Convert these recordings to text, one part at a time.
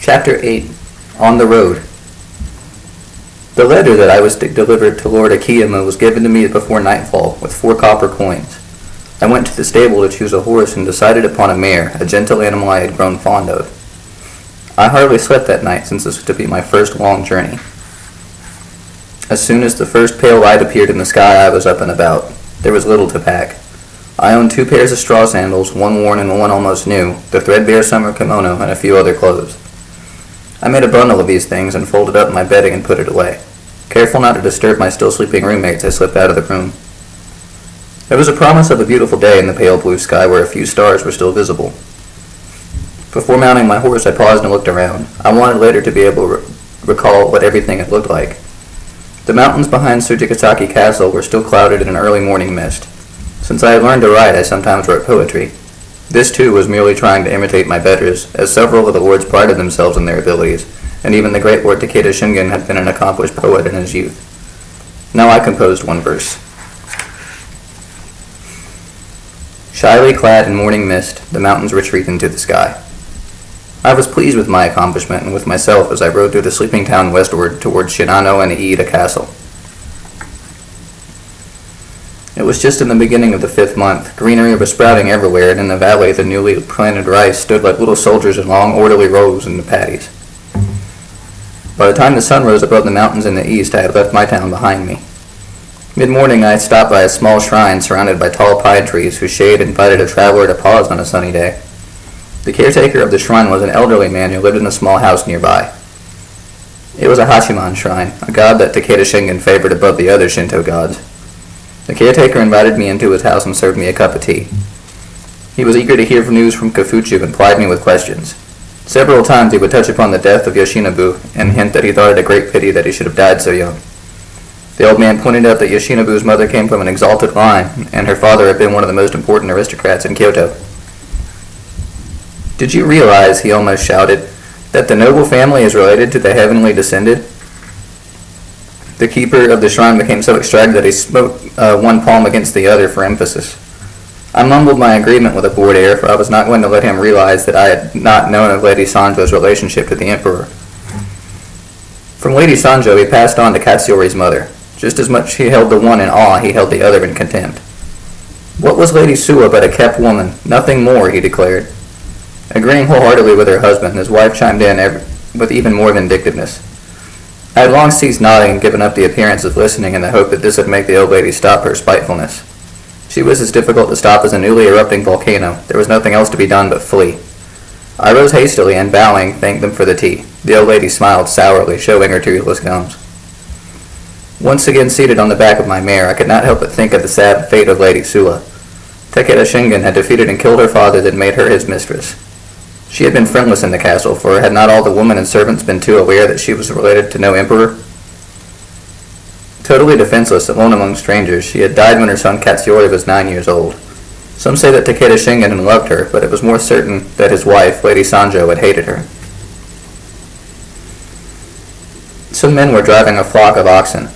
Chapter 8. On the Road. The letter that I was delivered to Lord Akiyama was given to me before nightfall, with 4 copper coins. I went to the stable to choose a horse and decided upon a mare, a gentle animal I had grown fond of. I hardly slept that night, since this was to be my first long journey. As soon as the first pale light appeared in the sky, I was up and about. There was little to pack. I owned 2 pairs of straw sandals, one worn and one almost new, the threadbare summer kimono, and a few other clothes. I made a bundle of these things and folded up my bedding and put it away. Careful not to disturb my still sleeping roommates, I slipped out of the room. There was a promise of a beautiful day in the pale blue sky where a few stars were still visible. Before mounting my horse, I paused and looked around. I wanted later to be able to recall what everything had looked like. The mountains behind Iida Castle were still clouded in an early morning mist. Since I had learned to write, I sometimes wrote poetry. This, too, was merely trying to imitate my betters, as several of the lords prided themselves in their abilities, and even the great Lord Takeda Shingen had been an accomplished poet in his youth. Now I composed one verse. Shyly clad in morning mist, the mountains retreat into the sky. I was pleased with my accomplishment and with myself as I rode through the sleeping town westward toward Shinano and Iida Castle. It was just in the beginning of the 5th month. Greenery was sprouting everywhere, and in the valley the newly planted rice stood like little soldiers in long, orderly rows in the paddies. By the time the sun rose above the mountains in the east, I had left my town behind me. Mid-morning, I stopped by a small shrine surrounded by tall pine trees whose shade invited a traveler to pause on a sunny day. The caretaker of the shrine was an elderly man who lived in a small house nearby. It was a Hachiman shrine, a god that Takeda Shingen favored above the other Shinto gods. The caretaker invited me into his house and served me a cup of tea. He was eager to hear news from Kafuchu and plied me with questions. Several times he would touch upon the death of Yoshinobu and hint that he thought it a great pity that he should have died so young. The old man pointed out that Yoshinobu's mother came from an exalted line, and her father had been one of the most important aristocrats in Kyoto. "Did you realize," he almost shouted, "that the noble family is related to the heavenly descended?" The keeper of the shrine became so excited that he smote one palm against the other for emphasis. I mumbled my agreement with a bored air, for I was not going to let him realize that I had not known of Lady Sanjo's relationship to the Emperor. From Lady Sanjo he passed on to Katsuyori's mother. Just as much he held the one in awe, he held the other in contempt. What was Lady Suwa but a kept woman? Nothing more, he declared. Agreeing wholeheartedly with her husband, his wife chimed in with even more vindictiveness. I had long ceased nodding and given up the appearance of listening in the hope that this would make the old lady stop her spitefulness. She was as difficult to stop as a newly erupting volcano. There was nothing else to be done but flee. I rose hastily and, bowing, thanked them for the tea. The old lady smiled sourly, showing her toothless gums. Once again seated on the back of my mare, I could not help but think of the sad fate of Lady Suwa. Takeda Shingen had defeated and killed her father, then made her his mistress. She had been friendless in the castle, for had not all the women and servants been too aware that she was related to no emperor? Totally defenseless, alone among strangers, she had died when her son Katsuyori was 9 years old. Some say that Takeda Shingen had loved her, but it was more certain that his wife, Lady Sanjo, had hated her. Some men were driving a flock of oxen.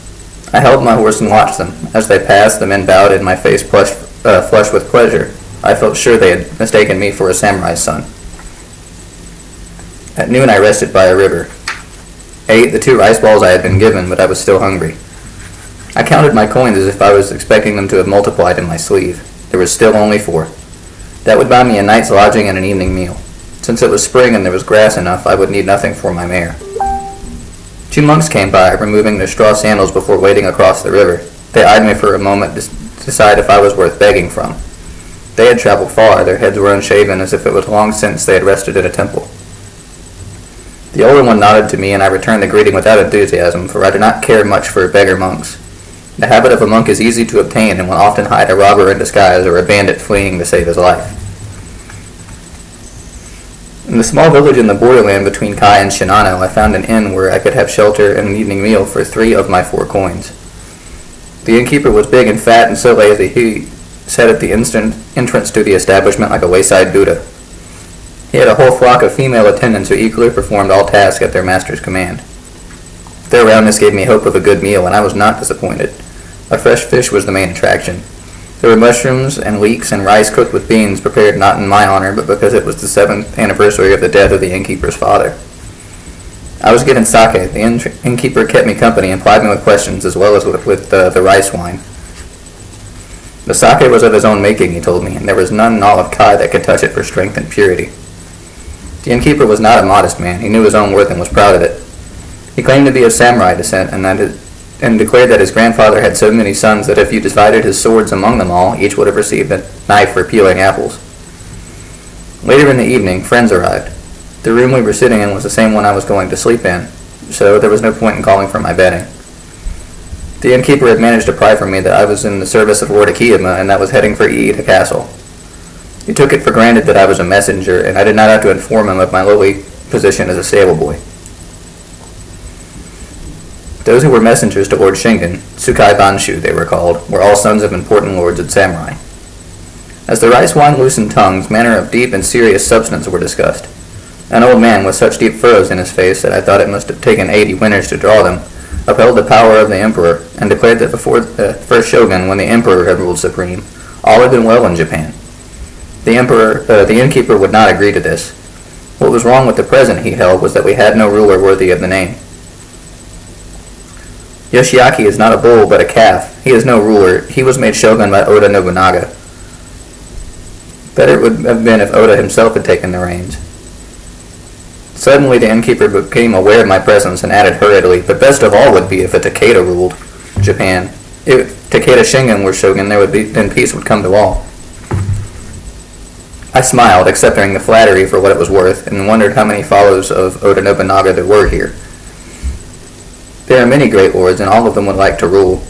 I held my horse and watched them. As they passed, the men bowed, and my face flushed with pleasure. I felt sure they had mistaken me for a samurai's son. At noon I rested by a river. I ate the 2 rice balls I had been given, but I was still hungry. I counted my coins as if I was expecting them to have multiplied in my sleeve. There was still only 4. That would buy me a night's lodging and an evening meal. Since it was spring and there was grass enough, I would need nothing for my mare. 2 monks came by, removing their straw sandals before wading across the river. They eyed me for a moment to decide if I was worth begging from. They had traveled far, their heads were unshaven as if it was long since they had rested in a temple. The older one nodded to me, and I returned the greeting without enthusiasm, for I do not care much for beggar monks. The habit of a monk is easy to obtain and will often hide a robber in disguise or a bandit fleeing to save his life. In the small village in the borderland between Kai and Shinano, I found an inn where I could have shelter and an evening meal for 3 of my 4 coins. The innkeeper was big and fat and so lazy he sat at the entrance to the establishment like a wayside Buddha. He had a whole flock of female attendants who equally performed all tasks at their master's command. Their roundness gave me hope of a good meal, and I was not disappointed. A fresh fish was the main attraction. There were mushrooms and leeks and rice cooked with beans, prepared not in my honor, but because it was the 7th anniversary of the death of the innkeeper's father. I was given sake. The innkeeper kept me company and plied me with questions as well as with the rice wine. The sake was of his own making, he told me, and there was none in all of Kai that could touch it for strength and purity. The innkeeper was not a modest man. He knew his own worth and was proud of it. He claimed to be of samurai descent and declared that his grandfather had so many sons that if you divided his swords among them all, each would have received a knife for peeling apples. Later in the evening, friends arrived. The room we were sitting in was the same one I was going to sleep in, so there was no point in calling for my bedding. The innkeeper had managed to pry from me that I was in the service of Lord Akiyama and that was heading for Iida Castle. He took it for granted that I was a messenger, and I did not have to inform him of my lowly position as a stable boy. Those who were messengers to Lord Shingen, Tsukai Banshu they were called, were all sons of important lords and samurai. As the rice wine loosened tongues, matters of deep and serious substance were discussed. An old man with such deep furrows in his face that I thought it must have taken 80 winters to draw them, upheld the power of the emperor, and declared that before the first shogun, when the emperor had ruled supreme, all had been well in Japan. The innkeeper would not agree to this. What was wrong with the present, he held, was that we had no ruler worthy of the name. Yoshiaki is not a bull, but a calf. He is no ruler. He was made shogun by Oda Nobunaga. Better it would have been if Oda himself had taken the reins. Suddenly the innkeeper became aware of my presence and added hurriedly, but best of all would be if a Takeda ruled Japan. If Takeda Shingen were shogun, then peace would come to all. I smiled, accepting the flattery for what it was worth, and wondered how many followers of Oda Nobunaga there were here. There are many great lords, and all of them would like to rule.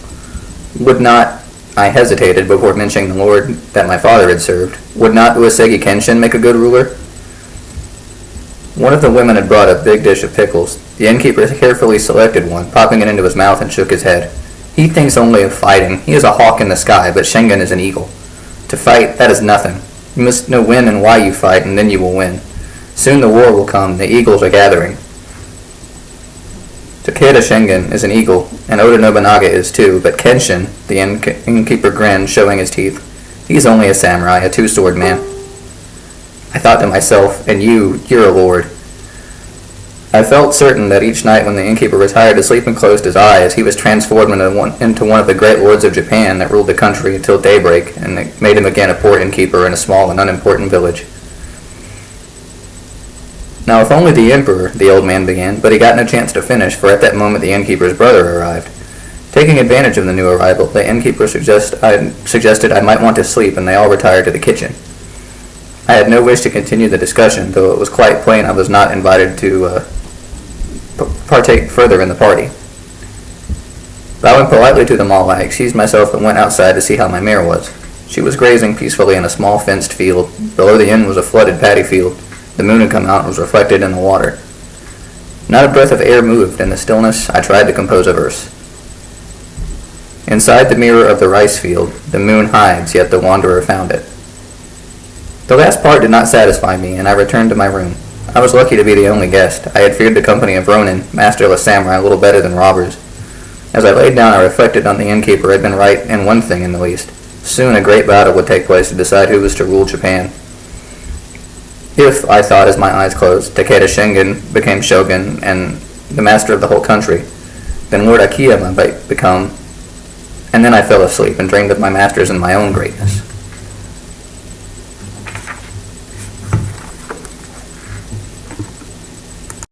Would not, I hesitated before mentioning the lord that my father had served, would not Uesegi Kenshin make a good ruler? One of the women had brought a big dish of pickles. The innkeeper carefully selected one, popping it into his mouth, and shook his head. He thinks only of fighting. He is a hawk in the sky, but Shingen is an eagle. To fight, that is nothing. You must know when and why you fight, and then you will win. Soon the war will come. The eagles are gathering. Takeda Shingen is an eagle, and Oda Nobunaga is too, but Kenshin, the innkeeper grinned, showing his teeth. He's only a samurai, a two-sword man. I thought to myself, and you're a lord. I felt certain that each night when the innkeeper retired to sleep and closed his eyes, he was transformed into one of the great lords of Japan that ruled the country until daybreak, and it made him again a poor innkeeper in a small and unimportant village. Now, if only the emperor, the old man began, but he got no chance to finish, for at that moment the innkeeper's brother arrived. Taking advantage of the new arrival, the innkeeper suggested I might want to sleep, and they all retired to the kitchen. I had no wish to continue the discussion, though it was quite plain I was not invited to partake further in the party. Bowing politely to them all, I excused myself and went outside to see how my mare was. She was grazing peacefully in a small fenced field. Below the inn was a flooded paddy field. The moon had come out and was reflected in the water. Not a breath of air moved. In the stillness, I tried to compose a verse. Inside the mirror of the rice field, the moon hides, yet the wanderer found it. The last part did not satisfy me, and I returned to my room. I was lucky to be the only guest. I had feared the company of ronin, masterless samurai, a little better than robbers. As I laid down, I reflected on the innkeeper had been right in one thing in the least. Soon a great battle would take place to decide who was to rule Japan. If, I thought as my eyes closed, Takeda Shingen became shogun and the master of the whole country, then Lord Akiyama might become... And then I fell asleep and dreamed of my masters and my own greatness.